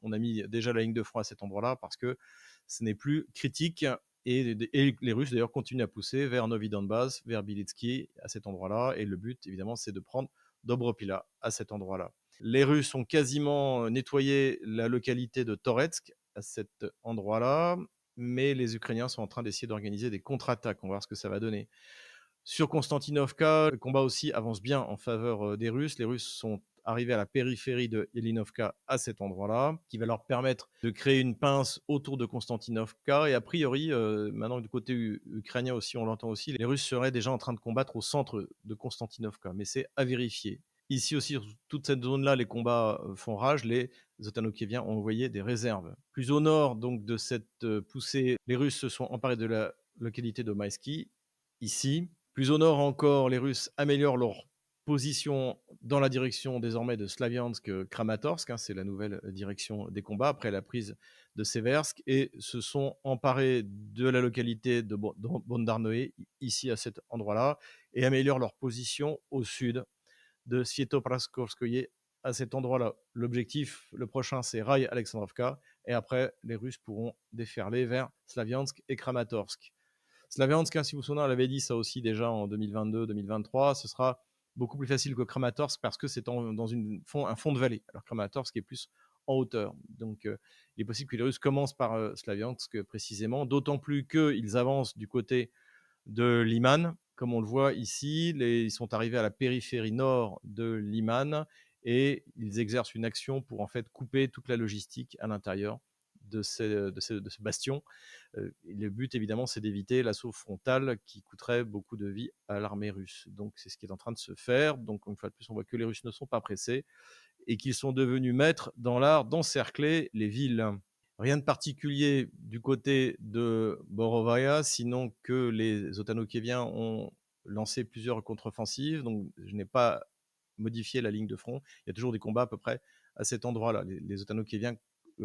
on a mis déjà la ligne de front à cet endroit-là parce que ce n'est plus critique. Et les Russes, d'ailleurs, continuent à pousser vers Novi Donbass, vers Bilitsky, à cet endroit-là. Et le but, évidemment, c'est de prendre Dobropila à cet endroit-là. Les Russes ont quasiment nettoyé la localité de Toretsk à cet endroit-là, mais les Ukrainiens sont en train d'essayer d'organiser des contre-attaques. On va voir ce que ça va donner. Sur Konstantinovka, le combat aussi avance bien en faveur des Russes. Les Russes sont arrivés à la périphérie de Ilinovka à cet endroit-là, qui va leur permettre de créer une pince autour de Konstantinovka. Et a priori, maintenant du côté ukrainien aussi, on l'entend aussi, les Russes seraient déjà en train de combattre au centre de Konstantinovka, mais c'est à vérifier. Ici aussi, sur toute cette zone-là, les combats font rage. Les Otano-Kieviens ont envoyé des réserves. Plus au nord donc de cette poussée, les Russes se sont emparés de la localité de Maïski, ici. Plus au nord encore, les Russes améliorent leur position dans la direction désormais de Slaviansk-Kramatorsk, c'est la nouvelle direction des combats après la prise de Seversk, et se sont emparés de la localité de Bondarnoe, ici à cet endroit-là, et améliorent leur position au sud de Svietopraskovskoye à cet endroit-là. L'objectif, le prochain, c'est Rai-Alexandrovka, et après, les Russes pourront déferler vers Slaviansk et Kramatorsk. Slaviansk, si vous vous souvenez, on l'avait dit ça aussi déjà en 2022-2023, ce sera beaucoup plus facile que Kramatorsk parce que c'est dans un fond de vallée, alors Kramatorsk est plus en hauteur. Donc, il est possible que les Russes commencent par Slaviansk précisément, d'autant plus qu'ils avancent du côté de Liman. Comme on le voit ici, ils sont arrivés à la périphérie nord de Liman et ils exercent une action pour en fait couper toute la logistique à l'intérieur de ce bastion. Le but, évidemment, c'est d'éviter l'assaut frontal qui coûterait beaucoup de vies à l'armée russe. Donc, c'est ce qui est en train de se faire. Donc, une fois de plus, on voit que les Russes ne sont pas pressés et qu'ils sont devenus maîtres dans l'art d'encercler les villes. Rien de particulier du côté de Borovaya, sinon que les Otano-Kieviens ont lancé plusieurs contre-offensives. Donc, je n'ai pas modifié la ligne de front. Il y a toujours des combats à peu près à cet endroit-là. Les Otano-Kieviens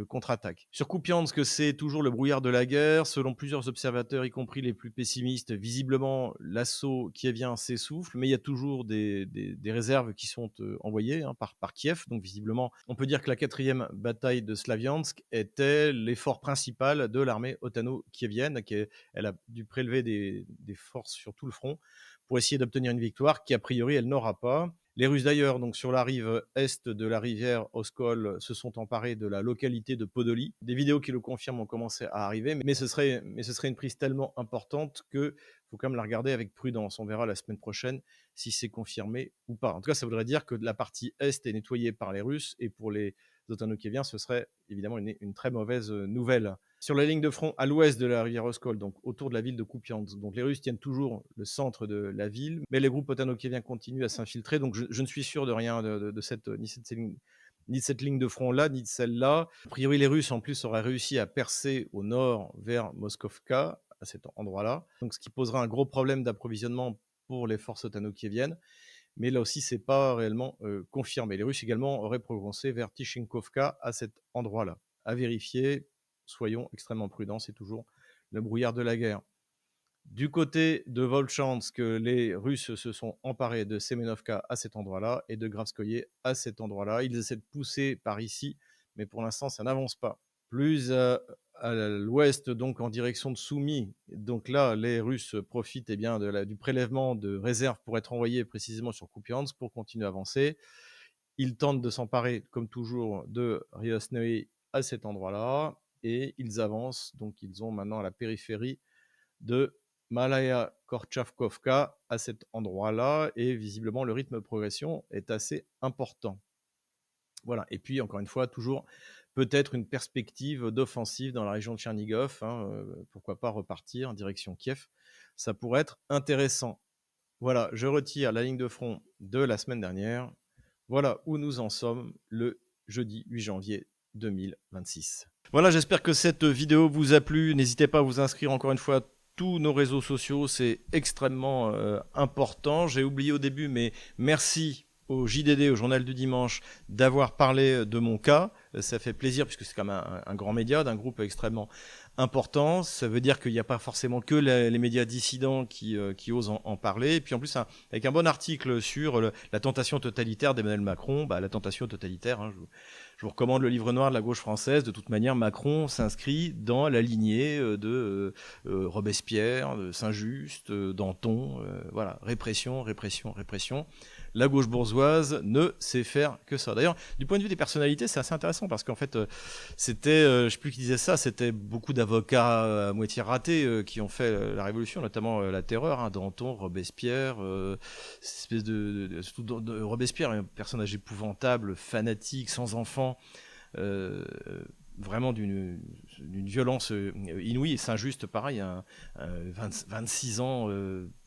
contre-attaque. Sur Kupiansk, c'est toujours le brouillard de la guerre. Selon plusieurs observateurs, y compris les plus pessimistes, visiblement, l'assaut kievien s'essouffle, mais il y a toujours des réserves qui sont envoyées par Kiev. Donc, visiblement, on peut dire que la 4e bataille de Slaviansk était l'effort principal de l'armée otano-kievienne, elle a dû prélever des forces sur tout le front pour essayer d'obtenir une victoire qui, a priori, elle n'aura pas. Les Russes d'ailleurs, donc sur la rive est de la rivière Oskol, se sont emparés de la localité de Podoli. Des vidéos qui le confirment ont commencé à arriver, mais ce serait une prise tellement importante qu'il faut quand même la regarder avec prudence. On verra la semaine prochaine si c'est confirmé ou pas. En tout cas, ça voudrait dire que la partie est est nettoyée par les Russes, et pour les Otano-Kieviens, ce serait évidemment une très mauvaise nouvelle. Sur la ligne de front à l'ouest de la rivière Oskol, donc autour de la ville de Kupiansk, donc les Russes tiennent toujours le centre de la ville, mais les groupes otano-kieviens continuent à s'infiltrer, donc je ne suis sûr de rien ni de cette ligne de front-là, ni de celle-là. A priori, les Russes, en plus, auraient réussi à percer au nord vers Moskovka, à cet endroit-là, donc ce qui posera un gros problème d'approvisionnement pour les forces otano-kieviennes. Mais là aussi, ce n'est pas réellement confirmé. Les Russes également auraient progressé vers Tishinkovka à cet endroit-là. À vérifier, soyons extrêmement prudents, c'est toujours le brouillard de la guerre. Du côté de Volchansk, les Russes se sont emparés de Semenovka à cet endroit-là et de Gravskoye à cet endroit-là. Ils essaient de pousser par ici, mais pour l'instant, ça n'avance pas. Plus à l'ouest, donc en direction de Soumy. Donc là, les Russes profitent du prélèvement de réserves pour être envoyés précisément sur Kupiansk pour continuer à avancer. Ils tentent de s'emparer, comme toujours, de Ryosnoye à cet endroit-là et ils avancent. Donc ils ont maintenant la périphérie de Malaya Korchavkovka à cet endroit-là et visiblement le rythme de progression est assez important. Voilà. Et puis encore une fois, toujours peut-être une perspective d'offensive dans la région de Tchernigov. Pourquoi pas repartir en direction Kiev? Ça pourrait être intéressant. Voilà, je retire la ligne de front de la semaine dernière. Voilà où nous en sommes le jeudi 8 janvier 2026. Voilà, j'espère que cette vidéo vous a plu. N'hésitez pas à vous inscrire encore une fois à tous nos réseaux sociaux, c'est extrêmement important. J'ai oublié au début, mais merci au JDD, au Journal du Dimanche, d'avoir parlé de mon cas. Ça fait plaisir puisque c'est quand même un grand média, d'un groupe extrêmement important. Ça veut dire qu'il n'y a pas forcément que les médias dissidents qui osent en parler. Et puis en plus, avec un bon article sur la tentation totalitaire d'Emmanuel Macron, la tentation totalitaire, je vous recommande le livre noir de la gauche française. De toute manière, Macron s'inscrit dans la lignée de Robespierre, de Saint-Just, Danton. Voilà, répression, répression, répression. La gauche bourgeoise ne sait faire que ça. D'ailleurs, du point de vue des personnalités, c'est assez intéressant parce qu'en fait, c'était, je ne sais plus qui disait ça, c'était beaucoup d'avocats à moitié ratés qui ont fait la Révolution, notamment la Terreur, Danton, Robespierre, cette espèce de Robespierre, un personnage épouvantable, fanatique, sans enfant, vraiment d'une violence inouïe. Et Saint-Just, pareil, 26 ans,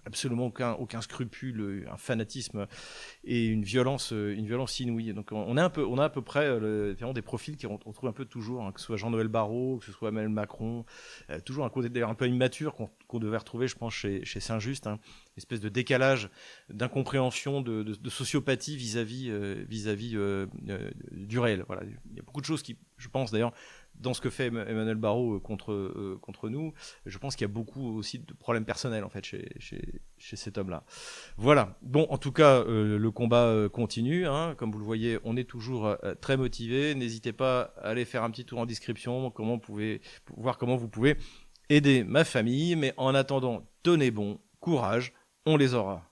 absolument aucun scrupule, un fanatisme et une violence inouïe. Donc on a à peu près vraiment des profils qu'on retrouve un peu toujours, que ce soit Jean-Noël Barrot, que ce soit Emmanuel Macron, toujours un côté d'ailleurs un peu immature qu'on devait retrouver, je pense, chez Saint-Just, une espèce de décalage, d'incompréhension, de sociopathie vis-à-vis du réel. Voilà. Il y a beaucoup de choses qui, je pense d'ailleurs, dans ce que fait Emmanuel Barrot contre nous, je pense qu'il y a beaucoup aussi de problèmes personnels en fait chez cet homme-là. Voilà. Bon, en tout cas, le combat continue. Comme vous le voyez, on est toujours très motivé. N'hésitez pas à aller faire un petit tour en description, voir comment vous pouvez aider ma famille. Mais en attendant, tenez bon, courage, on les aura.